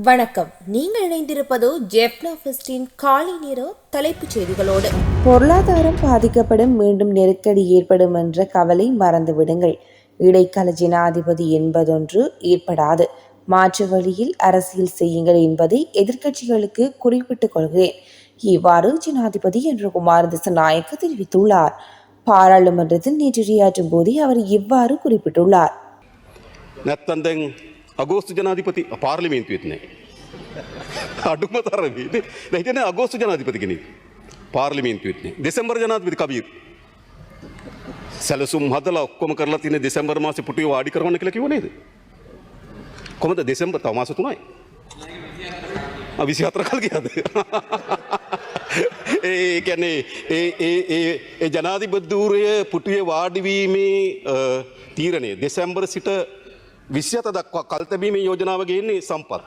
வணக்கம். நீங்கள் இணைந்திருப்பது ஜெஃப்னா ஃபெஸ்டின் காலை நேர தலைப்புச் செய்திகளோடு. பொருளாதாரம் பாதிக்கப்படும், மீண்டும் நெருக்கடி ஏற்படும் என்ற கவலை மறந்துவிடுங்கள். இடைக்கால ஜனாதிபதி என்பதொன்று ஏற்படாது. மாற்று வழியில் அரசியல் செய்யுங்கள் என்பதை எதிர்க்கட்சிகளுக்கு குறிப்பிட்டுக் கொள்கிறேன். இவ்வாறு ஜனாதிபதி என்று குமார் திசாநாயக்க தெரிவித்துள்ளார். பாராளுமன்றத்தில் நேற்று உரையாற்றும் போதே அவர் இவ்வாறு குறிப்பிட்டுள்ளார். අගෝස්තු ජනාධිපති පාර්ලිමේන්තුවෙත් නෑ. අඩුම තරමේ හිටියනේ අගෝස්තු ජනාධිපති කෙනෙක්. පාර්ලිමේන්තුවෙත් නෑ. දෙසැම්බර් ජනාධිපති කබීර් සැලසුම් හදලා ඔක්කොම කරලා තියෙන දෙසැම්බර් මාසේ පුටුවේ වාඩි කරවන්න කියලා කිව්ව නේද? කොහමද දෙසැම්බර් තව මාස 3යි. 24 කල් ගියාද? ඒ කියන්නේ ඒ ජනාධිපතිවරය පුටුවේ වාඩි වීමේ තීරණය දෙසැම්බර් සිට 20 දක්වා කල්තැබීමේ யோஜனாව ගේන්නේ සම්පත්.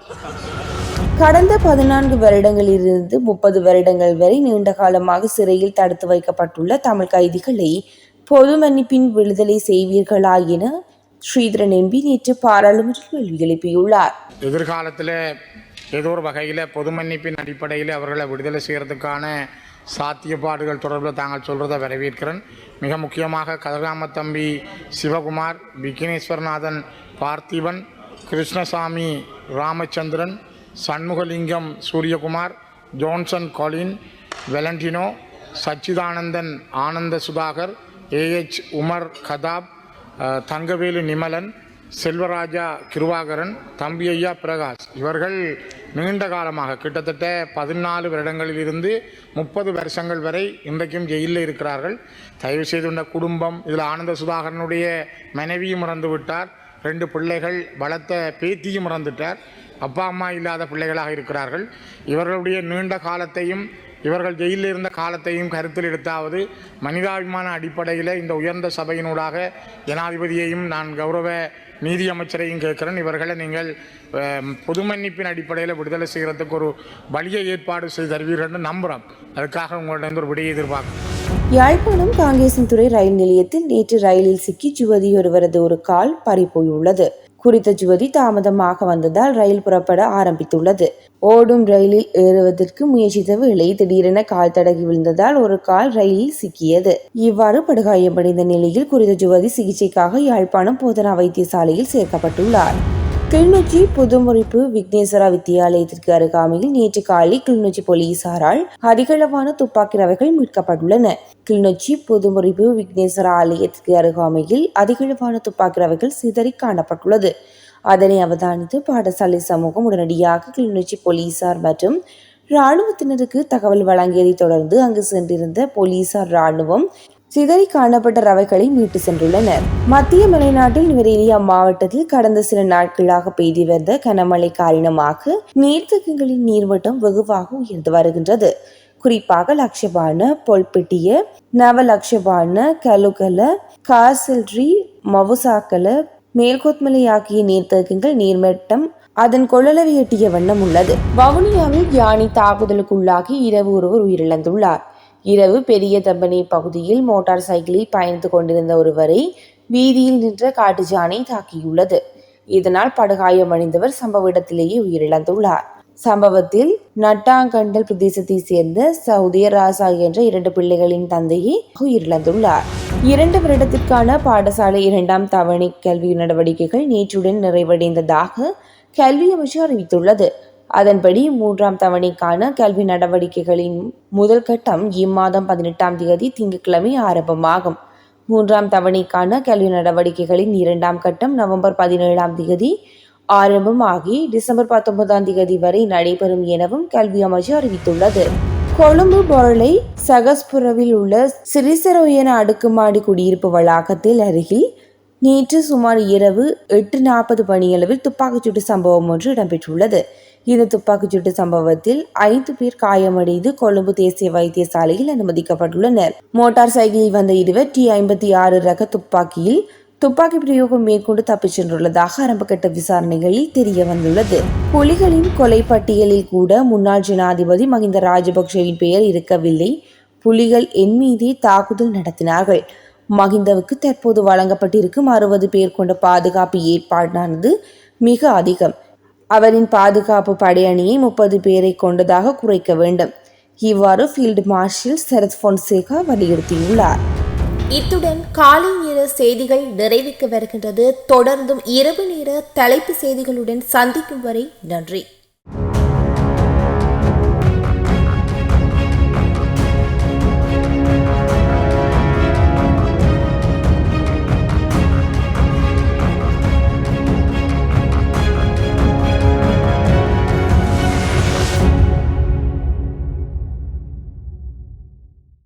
கடந்த 14 வருடங்களிலிருந்து 30 வருடங்கள் வரை நீண்ட காலமாக சிறையில் தடுத்து வைக்கப்பட்டுள்ள தமிழ் கைதிகளை பொது மன்னிப்பின் விடுதலை செய்வீர்களா என ஸ்ரீதரன் எம்பி நேற்று பாராளுமன்றத்தில் கேள்வி எழுப்பியுள்ளார். எதிர்காலத்தில் ஏதோ ஒரு வகையில் பொது மன்னிப்பின் அடிப்படையில் அவர்களை விடுதலை செய்கிறதுக்கான சாத்தியப்பாடுகள் தொடர்பில் தாங்கள் சொல்கிறத வரவேற்கிறேன். மிக முக்கியமாக Kathiramathamby Sivakumar, Vigneswaranathan Parthiban, Krishnasamy Ramachandran, Shanmugalingam Suriyakumar, Johnson Colin, Valentino, Sachchithanandan Anandha Sudhakar, A H Umar Kathab, Thangavelu Nimalan, Selvaraja கிருவாகரன், தம்பி ஐயா பிரகாஷ் இவர்கள் நீண்ட காலமாக கிட்டத்தட்ட 14 வருடங்களிலிருந்து 30 வருஷங்கள் வரை இன்றைக்கும் ஜெயிலில் இருக்கிறார்கள். தயவு செய்து இந்த குடும்பம் இதில் ஆனந்த சுதாகரனுடைய மனைவியும் இறந்து விட்டார். 2 பிள்ளைகள், வளர்த்த பேத்தியும் இறந்துட்டார். அப்பா அம்மா இல்லாத பிள்ளைகளாக இருக்கிறார்கள். இவர்களுடைய நீண்ட காலத்தையும் இவர்கள் ஜெயிலில் இருந்த காலத்தையும் கருத்தில் எடுத்தாவது மனிதாபிமான அடிப்படையில் இந்த உயர்ந்த சபையினூடாக ஜனாதிபதியையும் நான் கௌரவ நீதி அமைச்சரையும் கேட்கிறேன். இவர்களை நீங்கள் பொது மன்னிப்பின் அடிப்படையில் விடுதலை செய்கிறதுக்கு ஒரு வழியை ஏற்பாடு செய்து தருவீர்கள் நம்புகிறோம். அதுக்காக உங்கள்கிட்ட ஒரு விடையை எதிர்பார்க்கிறோம். யாழ்ப்பாணம் காங்கேசன்துறை ரயில் நிலையத்தில் நேற்று ரயிலில் சிக்கி ஜுவதி ஒருவரது ஒரு கால் பறிபோயுள்ளது. குறித்த ஜுவதி தாமதமாக வந்ததால் ரயில் புறப்பட ஆரம்பித்துள்ளது. ஓடும் ரயிலில் ஏறுவதற்கு முயற்சித்த வேளை திடீரென கால் தடகி விழுந்ததால் ஒரு கால் ரயிலில் சிக்கியது. இவ்வாறு படுகாயமடைந்த நிலையில் குறித்த ஜுவதி சிகிச்சைக்காக யாழ்ப்பாணம் போதனா வைத்தியசாலையில் சேர்க்கப்பட்டுள்ளார். கிளிநொச்சி புதுமுறிப்பு விக்னேஸ்வரா வித்தியாலயத்திற்கு அருகாமையில் நேற்று காலை கிளிநொச்சி போலீசாரால் அதிகளவான துப்பாக்கி ரவைகள் மீட்கப்பட்டுள்ளன. கிளிநொச்சி புதுமுறிப்பு விக்னேஸ்வரா ஆலயத்திற்கு அருகாமையில் அதிகளவான துப்பாக்கி ரவைகள் சிதறி காணப்பட்டுள்ளது. அதனை அவதானித்து பாடசாலை சமூகம் உடனடியாக கிளிநொச்சி போலீசார் மற்றும் இராணுவத்தினருக்கு தகவல் வழங்கியதை தொடர்ந்து அங்கு சென்றிருந்த போலீசார் இராணுவம் சிதறி காணப்பட்ட ரவைகளை மீட்டு சென்றுள்ளனர். மத்திய மலைநாட்டில் நுவரெலியா மாவட்டத்தில் கடந்த சில நாட்களாக பெய்து வந்த கனமழை காரணமாக நீர்த்தேக்கங்களின் நீர்மட்டம் வெகுவாக உயர்ந்து வருகின்றது. குறிப்பாக லக்ஷபான, பொல்பெட்டிய, நவலக்ஷபான, கலுகல, காசல்ரி, மவுசாக்கல, மேல்கொத்மலை ஆகிய நீர்த்தேக்கங்கள் நீர்மட்டம் அதன் கொள்ளளவை எட்டிய வண்ணம் உள்ளது. வவுனியாவில் யானை தாக்குதலுக்குள்ளாகி இரவு ஒருவர் உயிரிழந்துள்ளார். இரவு பெரிய தம்பனை பகுதியில் மோட்டார் சைக்கிளில் பயணித்துக் கொண்டிருந்த ஒருவரை வீதியில் நின்ற காட்டு யானை தாக்கியுள்ளது. இதனால் படுகாயமடைந்தவர் சம்பவ இடத்திலேயே உயிரிழந்துள்ளார். சம்பவத்தில் நட்டாங்கண்டல் பிரதேசத்தை சேர்ந்த சௌதியராசா என்ற 2 பிள்ளைகளின் தந்தையை உயிரிழந்துள்ளார். 2 வருடத்திற்கான பாடசாலை 2ஆம் தவணை கல்வி நடவடிக்கைகள் நேற்றுடன் நிறைவடைந்ததாக கல்வி அமைச்சு அறிவித்துள்ளது. அதன்படி 3ஆம் தவணைக்கான கல்வி நடவடிக்கைகளின் முதல் கட்டம் இம்மாதம் 18ஆம் தேதி திங்கட்கிழமை ஆரம்பமாகும். 3ஆம் தவணைக்கான கல்வி நடவடிக்கைகளின் 2ஆம் கட்டம் நவம்பர் 17ஆம் தேதி ஆரம்பமாகி டிசம்பர் 19ஆம் தேதி வரை நடைபெறும் எனவும் கல்வி அமைச்சு அறிவித்துள்ளது. கொழும்பு பொருளை சகஸ்புரவில் உள்ள சிறிசரோயன அடுக்குமாடி குடியிருப்பு வளாகத்தில் அருகில் நேற்று சுமார் இரவு 8:40 மணியளவில் துப்பாக்கிச்சூட்டு சம்பவம் ஒன்று இடம்பெற்றுள்ளது. இந்த துப்பாக்கிச்சூட்டு சம்பவத்தில் 5 பேர் காயமடைந்து கொழும்பு தேசிய வைத்தியசாலையில் அனுமதிக்கப்பட்டுள்ளனர். மோட்டார் சைக்கிளில் வந்த இருவர் T56 ரக துப்பாக்கியில் துப்பாக்கி பிரயோகம் மேற்கொண்டு தப்பிச் சென்றுள்ளதாக ஆரம்பகட்ட விசாரணைகளில் தெரிய வந்துள்ளது. புலிகளின் கொலை பட்டியலில் கூட முன்னாள் ஜனாதிபதி மஹிந்த ராஜபக்ஷவின் பெயர் இருக்கவில்லை. புலிகள் என் மீதே தாக்குதல் நடத்தினார்கள். மஹிந்தவுக்கு தற்போது வழங்கப்பட்டிருக்கும் 60 பேர் கொண்ட பாதுகாப்பு ஏற்பாடானது மிக அதிகம். அவரின் பாதுகாப்பு படையணியை 30 பேரை கொண்டதாக குறைக்க வேண்டும். இவ்வாறு ஃபீல்டு மார்ஷல் சரத் பொன்சேகா வலியுறுத்தியுள்ளார். இத்துடன் காலை நேர செய்திகள் நிறைவுக்கு வருகின்றது. தொடர்ந்தும் இரவு நேர தலைப்பு செய்திகளுடன் சந்திக்கும் வரை நன்றி.